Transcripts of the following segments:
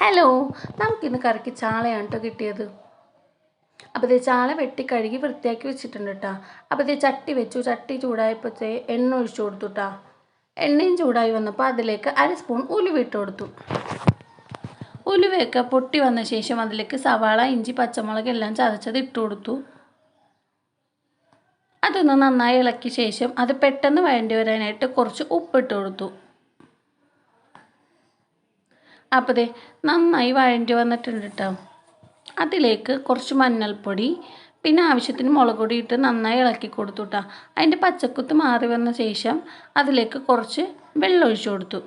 Hello, നമുക്കിന്ന് കറിക്ക് ചാളയാണ് കേട്ടോ കിട്ടിയത്. അപ്പോൾ ഇത് ചാള വെട്ടി കഴുകി വൃത്തിയാക്കി വെച്ചിട്ടുണ്ട് കേട്ടോ. അപ്പോൾ ഇത് ചട്ടി വെച്ചു. ചട്ടി ചൂടായപ്പോഴത്തേ എണ്ണ ഒഴിച്ചു കൊടുത്തു കേട്ടോ. എണ്ണയും ചൂടായി വന്നപ്പോൾ അതിലേക്ക് 1 സ്പൂൺ ഉലുവ ഇട്ട് കൊടുത്തു. ഉലുവയൊക്കെ പൊട്ടി വന്ന ശേഷം അതിലേക്ക് സവാള, ഇഞ്ചി, പച്ചമുളക് എല്ലാം ചതച്ചത് ഇട്ട് കൊടുത്തു. അതൊന്ന് നന്നായി ഇളക്കിയ ശേഷം അത് പെട്ടെന്ന് വഴണ്ടി വരാനായിട്ട് കുറച്ച് ഉപ്പിട്ട് കൊടുത്തു. അപ്പോൾ ദേ നന്നായി വഴണ്ടി വന്നിട്ടുണ്ട് കേട്ടോ. അതിലേക്ക് കുറച്ച് മഞ്ഞൾപ്പൊടി, പിന്നെ ആവശ്യത്തിന് മുളക് പൊടി ഇട്ട് നന്നായി ഇളക്കി കൊടുത്തു കേട്ടോ. അതിൻ്റെ പച്ചക്കുത്ത് മാറി വന്ന ശേഷം അതിലേക്ക് കുറച്ച് വെള്ളം ഒഴിച്ചു കൊടുത്തു.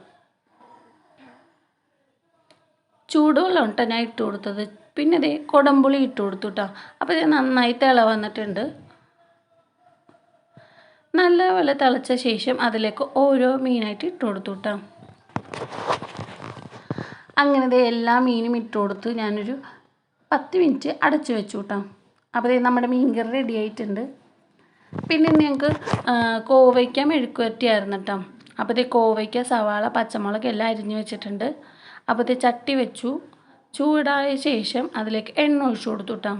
ചൂടുവെള്ളം കേട്ടോ ഞാൻ ഇട്ട് കൊടുത്തത്. പിന്നെ ദേ കുടംപുളി ഇട്ട് കൊടുത്തു കേട്ടോ. അപ്പോൾ ഇത് നന്നായി തിള വന്നിട്ടുണ്ട്. നല്ലപോലെ തിളച്ച ശേഷം അതിലേക്ക് ഓരോ മീനായിട്ട് ഇട്ട് കൊടുത്തു കേട്ടോ. അങ്ങനെ എല്ലാ മീനും ഇട്ട് കൊടുത്ത് ഞാനൊരു 10 മിനിറ്റ് അടച്ചു വെച്ചു കേട്ടോ. അപ്പോൾ നമ്മുടെ മീൻകറി റെഡി ആയിട്ടുണ്ട്. പിന്നെ ഞങ്ങൾക്ക് കോവയ്ക്ക മെഴുക്കുവരട്ടിയായിരുന്നു കേട്ടോ. അപ്പോൾ കോവയ്ക്ക, സവാള, പച്ചമുളക് എല്ലാം അരിഞ്ഞ് വെച്ചിട്ടുണ്ട്. അപ്പോൾ ചട്ടി വെച്ചു. ചൂടായ ശേഷം അതിലേക്ക് എണ്ണ ഒഴിച്ചു കൊടുത്തു കേട്ടോ.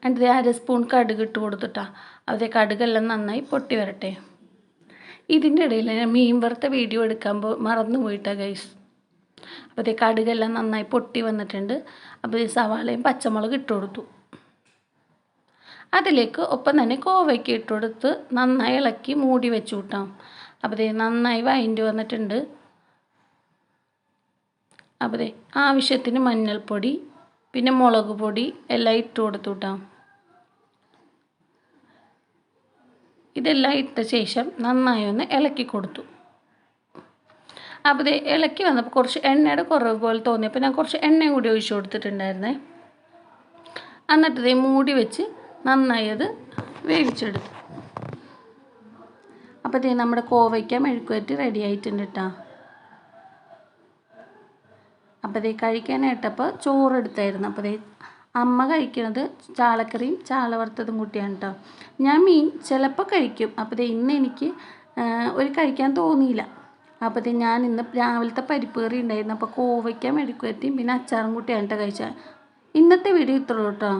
എന്നിട്ട് 1 സ്പൂൺ കടുക് ഇട്ട് കൊടുത്തിട്ടാ. അപ്പോൾ കടുകെല്ലാം നന്നായി പൊട്ടി വരട്ടെ. ഇതിൻ്റെ ഇടയിൽ ഞാൻ മീൻ വറുത്ത വീഡിയോ എടുക്കാൻ മറന്നു പോയിട്ടാണ് ഗൈസ്. അപ്പോൾ കടുകെല്ലാം നന്നായി പൊട്ടി വന്നിട്ടുണ്ട്. അപ്പോൾ സവാളയും പച്ചമുളക് ഇട്ട് കൊടുത്തു. അതിലേക്ക് ഒപ്പം തന്നെ കോവയ്ക്ക് ഇട്ട് കൊടുത്ത് നന്നായി ഇളക്കി മൂടി വെച്ചു കൂട്ടാം. അപ്പോൾ നന്നായി വഴണ്ടി വന്നിട്ടുണ്ട്. അപ്പോൾ ആവശ്യത്തിന് മഞ്ഞൾപ്പൊടി, പിന്നെ മുളക് പൊടി എല്ലാം ഇട്ട് കൊടുത്തു കൂട്ടാം. ഇതെല്ലാം ഇട്ട ശേഷം നന്നായി ഒന്ന് ഇളക്കി കൊടുത്തു. അപ്പോൾ ഇളക്കി വന്നപ്പോൾ കുറച്ച് എണ്ണയുടെ കുറവ് പോലെ തോന്നിയപ്പോൾ ഞാൻ കുറച്ച് എണ്ണയും കൂടി ഒഴിച്ചു കൊടുത്തിട്ടുണ്ടായിരുന്നേ. എന്നിട്ട് മൂടി വെച്ച് നന്നായി അത് വേവിച്ചെടുത്തു. അപ്പോൾ നമ്മുടെ കോവയ്ക്ക മെഴുക്കുവരട്ടി റെഡി ആയിട്ടുണ്ട് കേട്ടോ. അപ്പോൾ കഴിക്കാനായിട്ടപ്പോൾ ചോറെടുത്തായിരുന്നു. അപ്പോൾ അമ്മ കഴിക്കുന്നത് ചാളക്കറിയും ചാള വറുത്തതും കൂട്ടിയാണ് കേട്ടോ. ഞാൻ മീൻ ചിലപ്പോൾ കഴിക്കും. അപ്പോൾ ഇന്ന് എനിക്ക് ഒരു കഴിക്കാൻ തോന്നിയില്ല. അപ്പോൾ ഞാൻ ഇന്ന് രാവിലത്തെ പരിപ്പ് കറി ഉണ്ടായിരുന്നു. അപ്പോൾ കോവയ്ക്ക മെഴുക്കുവരട്ടിയും പിന്നെ അച്ചാറും കൂട്ടിയാണ് കേട്ടോ കഴിച്ചത്. ഇന്നത്തെ വീഡിയോ ഇത്രയുള്ളൂ കേട്ടോ.